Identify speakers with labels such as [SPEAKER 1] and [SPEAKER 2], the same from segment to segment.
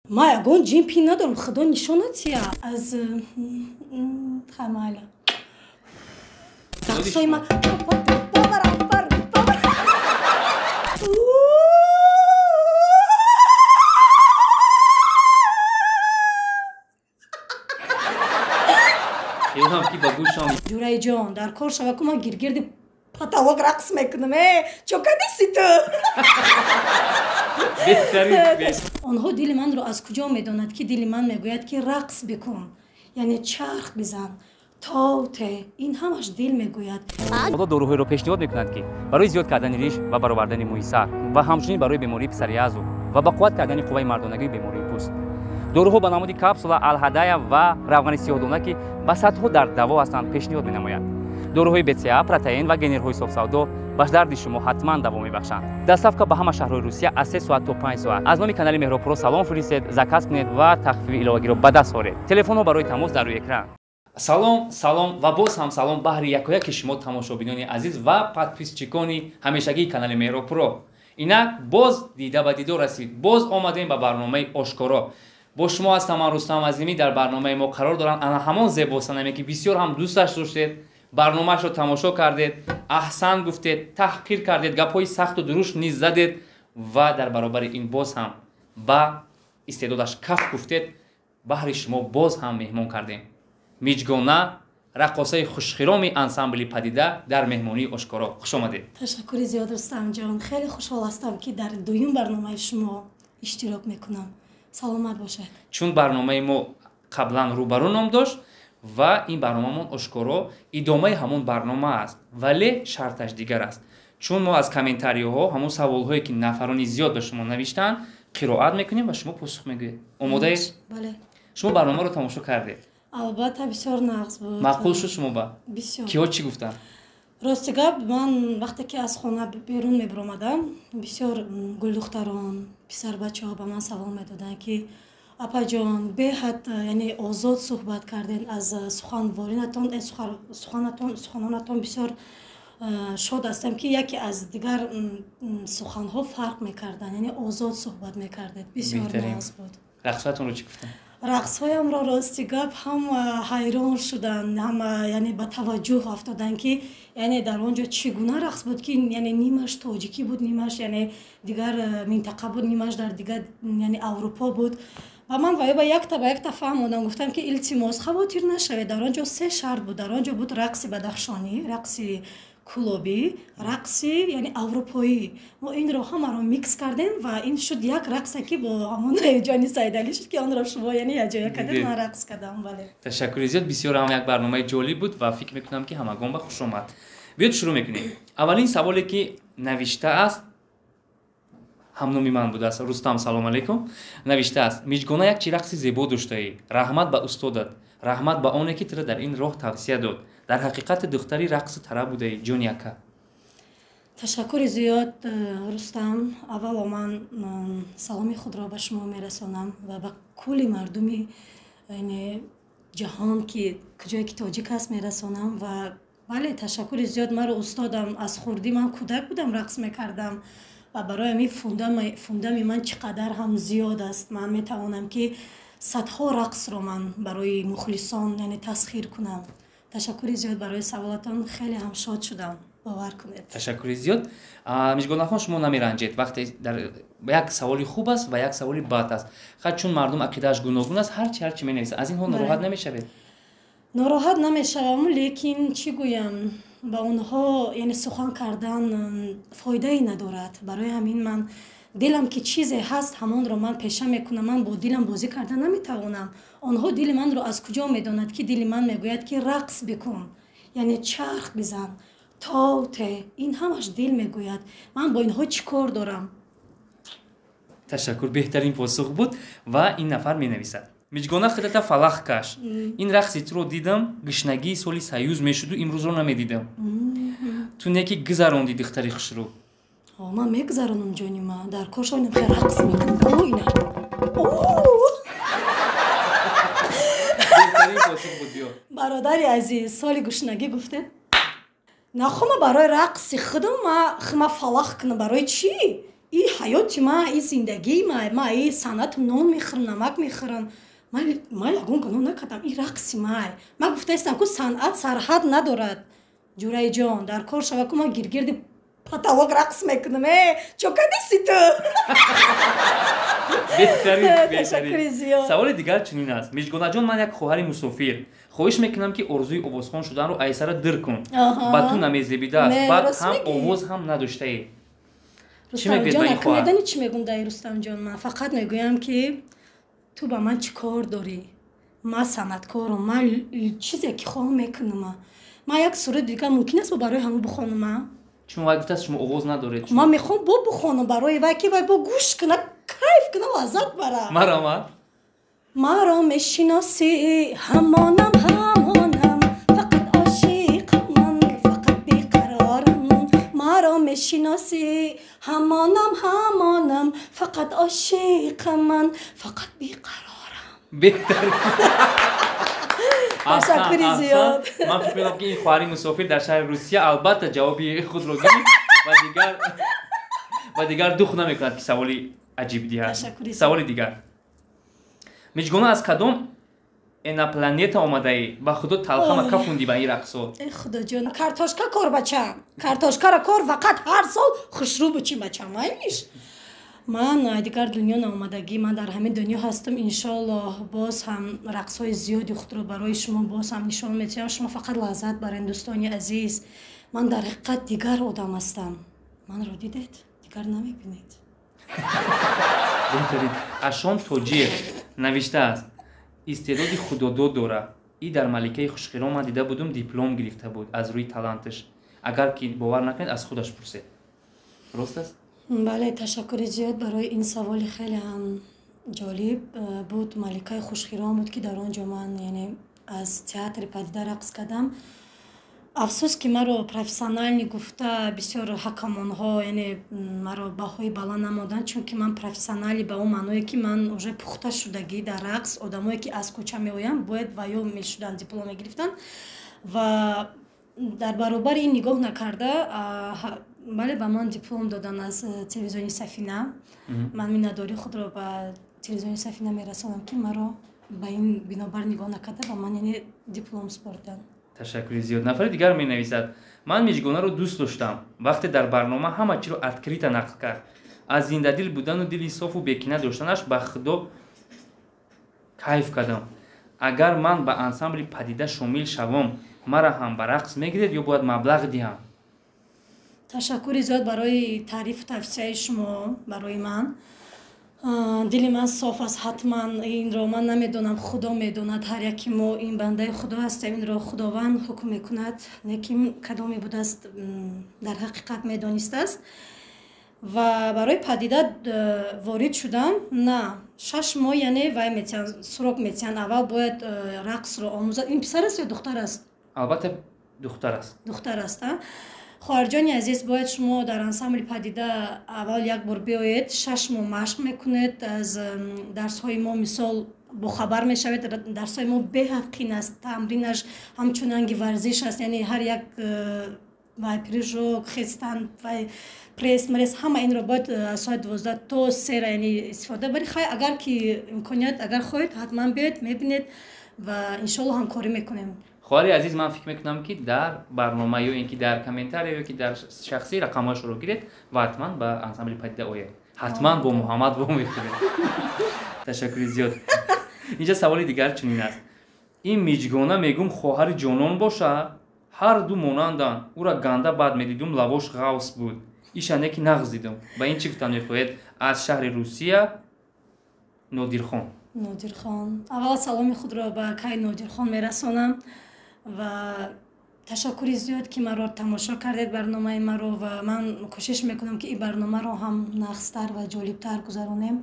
[SPEAKER 1] ما ягон ҷимпи надорам, худо нишонатия аз хамайла рақсои ма
[SPEAKER 2] илҳом ки ба гӯшам
[SPEAKER 1] ҷураиҷон дар кор шава ку ман гиргирди потолок рақс мекунам чокадиси ту онҳо дили манро аз куҷо медонад ки дили ман мегӯяд ки рақс бикун яъне чарх бизан тоте ин ҳамаш дил мегӯяд
[SPEAKER 3] худо доруҳоеро пешниҳод мекунад ки барои зиёд кардани риш ва баровардани мӯи сар ва ҳамчунин барои бемории писариязу ва ба қувват кардани қувваи мардонагии бемории пӯст доруҳо ба намуди капсула алҳадая ва равғани сиёҳдона ки ба сатҳо дар даво ҳастанд пешниҳод менамояд доруҳои бца протеин ва генерҳои софсавдо ба дарди шумо ҳатман даво мебахшанд доставка ба ҳама шаҳрҳои русия аз 3 соат то 5 соат аз номи канали меҳробпуро салом фиристед заказ кунед ва тахфифи иловагиро ба даст оред телефонҳо барои тамос дар рӯи экран салом ва боз ҳам салом баҳри якояки шумо тамошобинони азиз ва подписчикони ҳамешагии канали меҳробпуро инак боз дида ба дидор расид боз омадем ба барномаи ошкоро бо шумо ҳастам ман Рустам Азимӣ дар барномаи мо қарор дорам ана ҳамон зебосанаме ки бисёр ҳам дӯсташ доштед барномаашро тамошо кардед аҳсан гуфтед таҳқир кардед гапҳои сахту дурушт низ задед ва дар баробари ин боз ҳам ба истеъдодаш каф гуфтед баҳри шумо боз ҳам меҳмон кардем миҷгона раққосаи хушхироми ансамбли падида дар меҳмонии ошкоро хуш омадед
[SPEAKER 1] ташаккури зиёд Рустамҷон хеле хушҳол ҳастам ки дар дуюм барномаи шумо иштирок мекунам саломат бошед
[SPEAKER 2] чун барномаи мо қаблан рӯбарӯ ном дошт ва ин барномамон ошкоро идомаи ҳамон барнома аст вале шарташ дигар аст чун мо аз комментариҳо ҳамон саволҳое ки нафарони зиёд ба шумо навиштанд қироат мекунем ва шумо посух мегӯед омодаед
[SPEAKER 1] бале
[SPEAKER 2] шумо барномаро тамошо кардед
[SPEAKER 1] албатта бисёр нағз буд
[SPEAKER 2] маъқул шуд шумо ба
[SPEAKER 1] бисёр
[SPEAKER 2] киҳо чӣ гуфтанд
[SPEAKER 1] рости гап ман вақте ки аз хона берун мебиромадам бисёр гулдухтарон писарбачаҳо ба ман савол медоданд ки апаҷон беҳад яъне озод суҳбат карден аз суханонатон бисёр шод ҳастам ки яке аз дигар суханҳо фарқ мекарданд яъне озод суҳбат мекардед бисёр нағз буд
[SPEAKER 2] рақсоятонро чӣ гуфтанд
[SPEAKER 1] рақсҳоямро рости гап ҳама ҳайрон шуданд ҳама яъне ба таваҷҷӯҳ афтоданд ки яъне дар он ҷо чӣ гуна рақс буд ки яъне нимаш тоҷикӣ буд нимаш яъне дигар минтақа буд нимаш дар дигар яъне аврупо буд ва ман ба якта фаҳмондам гуфтам ки илтимос хавотир нашавед дар он ҷо 3 шарт буд дар он ҷо буд рақси бадахшонӣ рақси кулобӣ рақси яъне аврупоӣ мо инро ҳамаро микс кардем ва ин шуд як рақсе ки бо ҳамон ҷони саидалӣ шуд ки онро шумо яъне яҷоя кардед ман рақс кардам бале
[SPEAKER 2] ташаккури зиёд бисёр ҳам як барномаи ҷолиб буд ва фикр мекунам ки ҳамагон ба хуш омад биёд шурӯъ мекунем аввалин саволе ки навиштааст ҳамноми ман будааст рустам салом алейкум навиштааст миҷгона як чӣ рақси зебо доштаӣ раҳмат ба устодат раҳмат ба оне ки тира дар ин роҳ тавсия дод дар ҳақиқати духтари рақси тараб будаӣ ҷони ака
[SPEAKER 1] ташаккури зиёд рустам аввало ман саломи худро ба шумо мерасонам ва ба кулли мардуми ҷаҳон ки куҷое ки тоҷик ҳаст мерасонам ва бале ташаккури зиёд маро устодам аз хурдӣ ман кӯдак будам рақс мекардам ва бароям ин фундами ман чӣ қадар ҳам зиёд аст ман метавонам ки садҳо рақсро ман барои мухлисон яъне тасхир кунам ташаккури зиёд барои саволатон хеле ҳам шод шудам бовар кунед
[SPEAKER 2] ташаккури зиёд миҷгонахон шумо намеранҷед вақте дар як саволи хуб аст ва як саволи бад аст хат чун мардум ақидааш гуногун аст ҳарчи менависад аз инҳо нороҳат намешавед
[SPEAKER 1] нороҳат намешавам лекин чӣ гӯям ба онҳо яъне сухан кардан фоидаи надорад барои ҳамин ман дилам ки чизе ҳаст ҳамонро ман пеша мекунам ман бо дилам бозӣ кардан наметавонам онҳо дили манро аз куҷо медонад ки дили ман мегӯяд ки рақс бикун яъне чарх бизан тоте ин ҳамаш дил мегӯяд ман бо инҳо чӣ кор дорам
[SPEAKER 2] ташаккур беҳтарин посух буд ва ин нафар менависад миҷгона худата фалах каш ин рақси туро дидам гишнагии соли саюз мешуду имрӯзро намедидам ту не ки гузаронди духтари хушрӯ
[SPEAKER 1] ман мегузаронам ҷони ман дар коршоинам рақс мекунам бародари азиз соли гушнагӣ гуфтед нахоҳ ма барои рақси худам ма фалах кунам барои чӣ این حیات ما، این زندگی ما این صنعت نان میخورم، نمک میخورم. من یگون گناه نکردم. این رقص ما گفته استم که صنعت سرحد ندارد. جورای جان در کار شما که ما گرگرد پتالوگ رقص میکنم. چوکادیسی تو.
[SPEAKER 2] بهترین. سوال دیگر چنین است. میجگونا جان من یک خواهر مسافر خواهش میکنم که آرزوی آوازخوان شدن رو ایسر در کن. با تو نمیزیبیده است. بعد هم آواز هم نداشته ای.
[SPEAKER 1] رستم جان اکنیدانی چی میگم دایی رستم جان؟ من فقط میگویم که تو با من چی کار داری؟ من صنعتکارم. من چیزی که خواهم میکنم. من یک صورت دیگه ممکن است برای همون بخونم.
[SPEAKER 2] چون وای گفته شما آواز ندارید.
[SPEAKER 1] من میخوام بخونم برای وای که وای با گوش کنه، کیف کنه، لذت بره. مرا میشناسی همانم فقط عاشق من، فقط بیقرارم. مرا میشناسی همانم فقط عاشق من، فقط بیقرارم.
[SPEAKER 2] بهتر.
[SPEAKER 1] تشکر زیاد.
[SPEAKER 2] من فکر می‌کنم که این خواهر مسافر در شهر روسیه البته جوابی خود رو گرفت و دیگر دخ نمی‌کند که سوالی عجیب دی هست. سوال دیگر. میجگونا از کدام اینا پلانتا اومدی با خودت تلخم کفوندی با این رقصو؟
[SPEAKER 1] ای خدا جان، کارتاشکا کار بچم. کارتاشکا را کار فقط هر سال خوشرو بچی بچم. اینیش. من دیگر دنیا نامدگی، من در همین دنیا هستم. انشالله باز هم رقص‌های زیادی خود رو برای شما باز هم نشان میدم. شما فقط لذت برین دوستان عزیز. من در حقیقت دیگر آدم هستم. من رو دیدید؟ دیگر نمیبینید.
[SPEAKER 2] بهترین. اشام توجیه نوشته است استعدادی خدادو داره. ای در ملکه خوشخیرام من دیده بودم دیپلم گرفته بود از روی تالنتش. اگر که باور نکنید از خودش پرسید. درست است؟
[SPEAKER 1] بله، تشکر زیاد برای این سوال. خیلی هم جالب بود. ملکه خوشخیرام بود که در آنجا من یعنی از تئاتر پدیده رقص کردم. افسوس که مرا پروفسیونال گفته بسیار حکمان ها یعنی مرا بهای بالا نمودن، چون که من پروفسیونالی به اون معنی که من уже پخته شدگی در رقص. آدمایی که از کوچه میآیند باید ویو میشدن، دیپلم گرفتن و در برابر این نگاه نکرده. بله به من دیپلم دادن از تلویزیون سفینه. من مینداری خود را به تلویزیون سفینه میرسانم که مرا به این بنابر نگاه نکرده و من یعنی دیپلم سپردن.
[SPEAKER 2] تشکر زیاد. نفر دیگر می نویسد من میجگونا رو دوست داشتم. وقتی در برنامه همه چی رو اتکریت نقل کرد. از زنده دل بودن و دلی صاف و بیکنه داشتنش به خدا کیف کردم. اگر من به انسامبل پدیده شامل شوم مرا هم به رقص میگیرید یا باید مبلغ دهم؟
[SPEAKER 1] تشکر زیاد برای تعریف و توصیه شما برای من. دل من صاف است. حتما این را من نمیدونم، خدا میدوند. هر یکی ما این بنده خدا هستیم. این را خداوند حکم میکند. نیکی کدامی بوده است در حقیقت میدانسته است و برای پدیده وارد شدن نه 6 ماه یعنی وای میتین سراغ میتین. اول باید رقص را آموزد. این پسر است یا دختر است؟
[SPEAKER 2] البته دختر است.
[SPEAKER 1] دختر است. خواهرجان عزیز باید شما در انسامبل پدیده اول یک بار بیایید. 6 ماه مشق میکنید. از درس های ما مثال با خبر میشوید. درس های ما به حقین است. تمرینش همچنانگی ورزش است. یعنی هر یک وای پریژو خستن و پریس مریس همه این رو باید از ساعت 12 تا 3 یعنی استفاده برید. اگر که امکانیت اگر خواهید حتما بیاید میبینید و انشالله همکاری میکنیم.
[SPEAKER 2] خواهر عزیز من فکر میکنم که در برنامه یا اینکه در کامنتار یا که در شخصی رقمش رو گیرید و حتما به انسامبل پدیده آیید. حتما با محمد با میخورید. تشکر زیاد. اینجا سوال دیگر چنین است. این میجگونا میگم خواهر جانان باشه. هر دو مانندن. او را گنده بعد میدیدم لواش غوث بود. ایشانه که نغز دیدم. با این چی گفتن میخواهید؟ از شهر روسیه نادرخان.
[SPEAKER 1] نادرخان. اول سلام خود را به کای نادرخان میرسانم و تشکر زیاد که مرا تماشا کردید برنامه مرا و من کوشش میکنم که این برنامه رو هم نقصتر و جالبتر گذرانیم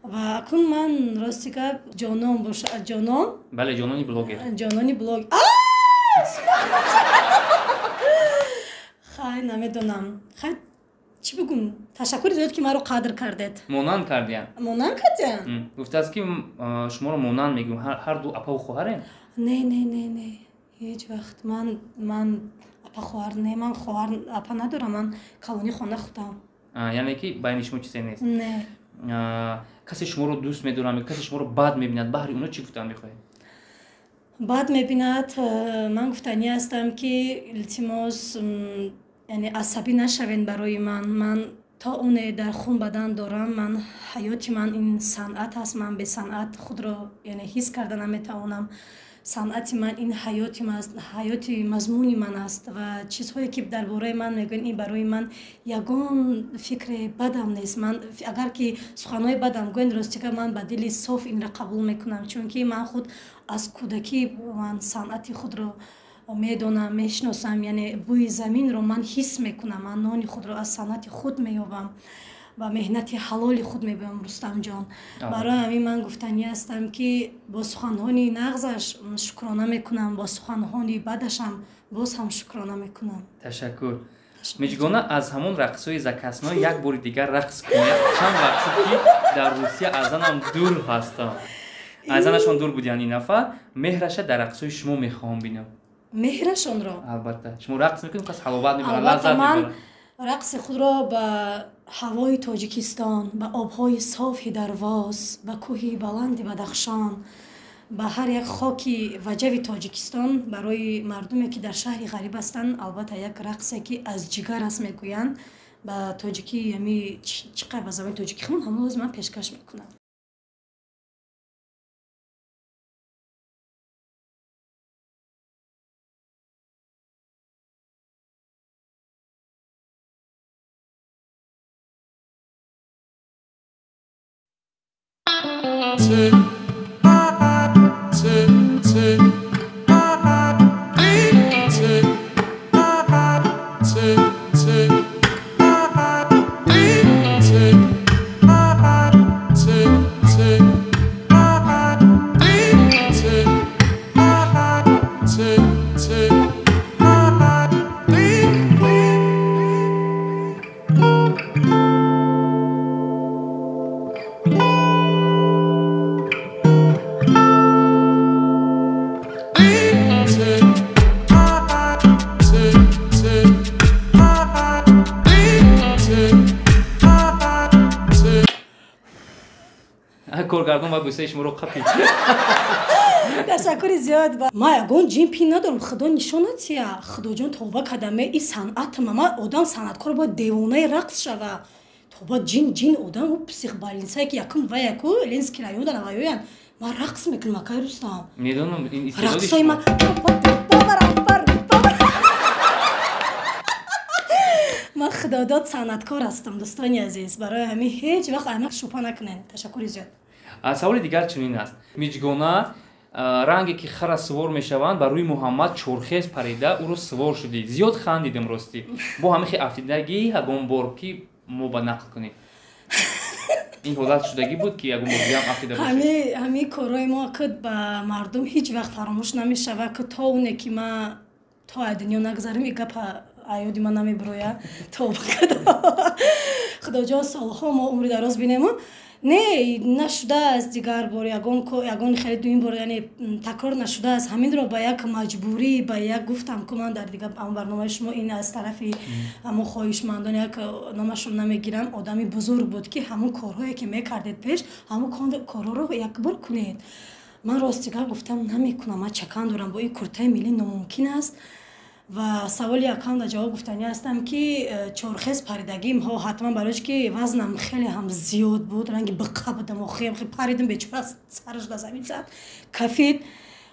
[SPEAKER 1] و اکنون من راستی که جانان باشه. جانان؟
[SPEAKER 2] بله جانانی بلاگر.
[SPEAKER 1] جانانی بلاگ. خیلی نمیدونم. خیلی چی بگم؟ تشکر زیاد که مرا قدر کردید.
[SPEAKER 2] مونان کردین.
[SPEAKER 1] مونان کردین؟
[SPEAKER 2] گفته است که شما رو مونان میگم. هر دو اپا و خواهرین؟
[SPEAKER 1] نه هیچ وقت من اپا خواهر نه. من خواهر اپا ندارم. من کلانی خانه خودم.
[SPEAKER 2] яъне ки байни шумо чизе нест.
[SPEAKER 1] Не.
[SPEAKER 2] касе шуморо дӯст медорад, касе шуморо бад мебинад, баҳри оно чӣ гуфтан мехоҳед?
[SPEAKER 1] бад мебинад, ман гуфтанӣ ҳастам ки илтимос яъне асабӣ нашавед барои ман то оне дар хун бадан дорам, ман ҳаёти ман ин санъат аст, ман бе санъат худро яъне ҳис карда наметавонам. санъати ман ин ҳаёти мазмуни ман аст ва чизҳое ки дар бораи ман мегӯянд ин барои ман ягон фикри бадам нест. Ман агар ки суханҳои бадам гӯянд, ростига ман ба дили соф инро қабул мекунам, чунки ман худ аз кӯдакӣ ман санъати худро медонам, мешиносам, яъне бӯи заминро ман ҳис мекунам, ман нони худро аз санъати худ меёбам ва меҳнати ҳалоли худ мебиём. Рустамҷон, барои ҳамин ман гуфтанӣ ҳастам ки бо суханҳои нағзаш шукрона мекунам, бо суханҳои бадашам боз ҳам шукрона мекунам.
[SPEAKER 2] Ташаккур. Миҷгона, аз ҳамон рақсҳои закасно як бори дигар рақс кунед. Чанд вақте ки дар Русия аз анам дур ҳастам. Аз анашон дур будиян ин нафар. Меҳраша дар рақсҳои шумо мехоҳам бинам.
[SPEAKER 1] Меҳрашонро? Албатта.
[SPEAKER 2] Шумо рақс мекунед, қас ҳаловат мебарад, лаззат мебарад.
[SPEAKER 1] рақси худро ба ҳавои Тоҷикистон, ба обҳои софи Дарвоз, ба кӯҳи баланди Бадахшон, ба ҳар як хоки ваҷави Тоҷикистон, барои мардуме ки дар шаҳри ғариб ҳастанд, албатта як рақсе ки аз ҷигар аст мегӯянд, ба тоҷикӣ ями чиқай ба забони тоҷикӣ хумон ҳамон рӯз ман пешкаш мекунам.
[SPEAKER 2] Коргардон ва бӯсаи шуморо қапид.
[SPEAKER 1] ташаккури зиёд. Ман ягон ҷимпи надорам, худо нишонатия. Худоҷон товба кардаме ин санъат мама одам санъаткор бояд девонаи рақс шава. Тоба ҷин одам у психбольницае ки якум ва яку Ленинский район дар наваёян. Ман рақс мекунам, акай Рустам.
[SPEAKER 2] Медонам ин истеъдоди
[SPEAKER 1] рақсои
[SPEAKER 2] шумо.
[SPEAKER 1] ман ман худодод санъаткор ҳастам, дӯстони азиз. Барои ҳамин ҳеҷ вақт аҳмақ шубҳа накунед. Ташаккури зиёд.
[SPEAKER 2] Саволи дигар чунин аст. Миҷгона ранге ки хара сувор мешаванд ба рӯи Муҳаммад чорхез парида уро сувор шудӣ. Зиёд хандидем ростӣ. Бо ҳамихи афидагӣ ягон бор ки мо ба нақл кунем. ин ҳолат шудагӣ буд ки ягон бор диам афида бошед.
[SPEAKER 1] ҳамин корҳои мо ки ба мардум ҳеҷ вақт фаромӯш намешавад, ки то оне ки ман то аз дунё нагзарим, ин гапа аёди ман намебироя. Товба кардам. Худоҷон солҳо мо умри дароз бинему. Не нашудааст дигар бор ягон хеле дуюм бор, яъне такрор нашудааст. Ҳаминро ба як маҷбурӣ, ба як гуфтам ки ман дар дигар барномаи шумо ин аз тарафи ҳамон хоҳишмандон як номашро намегирам. Одами бузург буд ки ҳамон корҳое ки мекардед пеш, ҳамон корҳоро якбор кунед. Ман ростига гуфтам намекунам, ман чакан дорам, бо ин куртаи миллӣ номумкин аст. ва саволи якам дар ҷавоб гуфтанӣ ҳастам ки чорхез паридагим ҳо ҳатман барои ки вазнам хеле ҳам зиёд буд, ранги биқа будам, охирам хеле паридам, бечора сараш да замин зад кафид.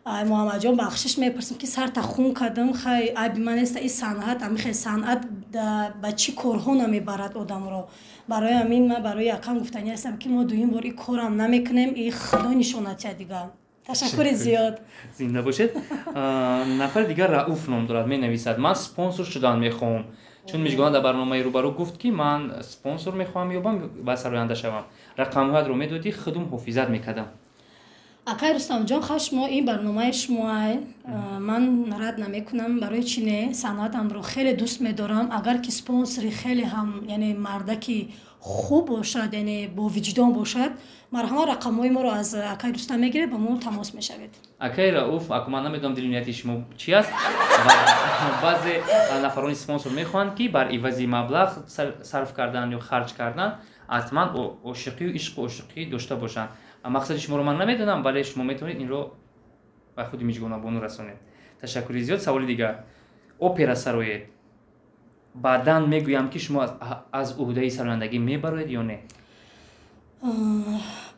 [SPEAKER 1] Муҳаммадҷон бахшиш мепарсам ки сарта хун кардам, хай айби ман неста, ин санъат амихе санъат ба чӣ корҳо намебарад одамро. Барои ҳамин ман барои якам гуфтанӣ ҳастам ки мо дуюм бор ин корам намекунем, ин худо нишонатия дигар. ташаккури зиёд.
[SPEAKER 2] Зинда бошед. Нафари дигар Рауф ном дорад, менависад. Ман спонсор шудан мехоҳам. Чун миҷгона дар барномаи рӯбарӯ гуфт ки ман спонсор мехоҳам ёбам ва сароянда шавам. Рақамҳоятро медодӣ, худум ҳофизат мекардам. Акай
[SPEAKER 1] Рустамҷон, хаш мо ин барномаи шумоай. Ман рад намекунам, барои чи не санъатамро хеле дӯст медорам. Агар ки спонсори хеле ҳам, яъне мардаки хуб бошад, яъне бо виҷдон бошад, марҳама рақамҳои моро аз акай Рустам мегиред, ба мо тамос мешавед.
[SPEAKER 2] акай Рауф, ако ман намедонам дили нияти шумо чӣ аст. Баъзе нафарони спонсор мехоҳанд ки бар ивази маблағ сарф кардан ё харҷ кардан ҳатман ошиқию ишқу ошиқӣ дошта бошанд. Мақсади шуморо ман намедонам, вале шумо метавонед инро ба худи Миҷгонабону расонед. Ташаккури зиёд. Саволи дигар. Опера сароед. Баъдан мегӯям ки шумо аз уҳдаи сарояндагӣ мебароед ё не?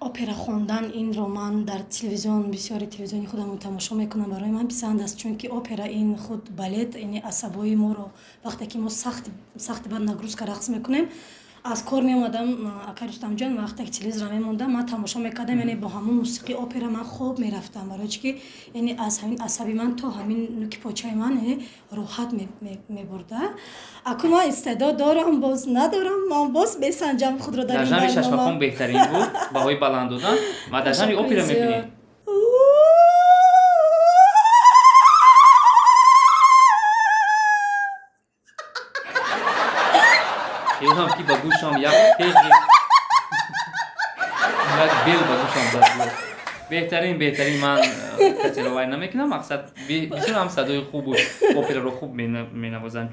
[SPEAKER 1] Опера хондан инро ман дар телевизион, бисёри телевизиони худамон тамошо мекунам. Барои ман писанд аст, чунки опера ин худ балет, яъне асабҳои моро вақте ки мо сахти бад нагрузка рақс мекунем, аз кор меомадам, акай Рустамҷон, вақте ки телевизора мемондам, ман тамошо мекардам, яъне бо ҳамон мусиқи опера ман хоб мерафтам, барои чӣ ки яъне аз ҳамин асаби ман то ҳамин нуки почаи ман роҳат мебурда. Аку ман истеъдод дорам, боз надорам, ман боз месанҷам худро дар ин
[SPEAKER 2] Дар жанри
[SPEAKER 1] барнома.
[SPEAKER 2] Чашмахон беҳтарин буд, баҳои баланд додан ва дар жанри опера мебинед. Илҳом ки ба гӯшам як пеғи як бел ба гӯшам зад. Беҳтарин ман касе вай намекунам. Мақсад бисёр ҳам садои хуб буд. Операро хуб менавозанд.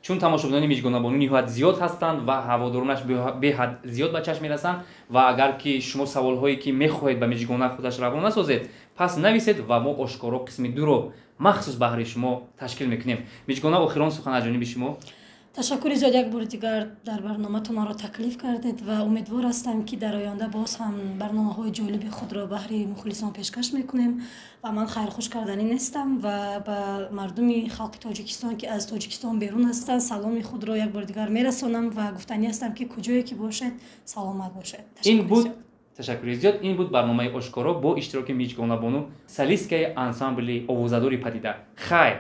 [SPEAKER 2] Чун тамошобинони Миҷгонабонӣ ниҳоят зиёд ҳастанд ва ҳаводоронаш беҳад зиёд ба чашм мерасанд ва агар ки шумо саволҳое ки мехоҳед ба Миҷгона худаш равона насозед, пас нависед ва мо ошкоро қисми 2-ро махсус баҳри шумо ташкил мекунем. Миҷгона, охирон сухан аз ҷониби шумо.
[SPEAKER 1] Ташаккури зиёд як бори дигар дар барноматон маро таклиф кардед ва умедвор ҳастам ки дар оянда боз ҳам барномаҳои ҷолиби худро баҳри мухлисон пешкаш мекунем ва ман хайрхуш карданӣ нестам ва ба мардуми халқи Тоҷикистон ки аз Тоҷикистон берун ҳастанд саломи худро як бори дигар мерасонам ва гуфтанӣ ҳастам ки куҷое ки бошед саломат бошед.
[SPEAKER 2] Ташаккури зиёд. Ин буд барномаи ошкоро бо иштироки Миҷгонабону солисткаи ансамбли овозадори падида. Хайр.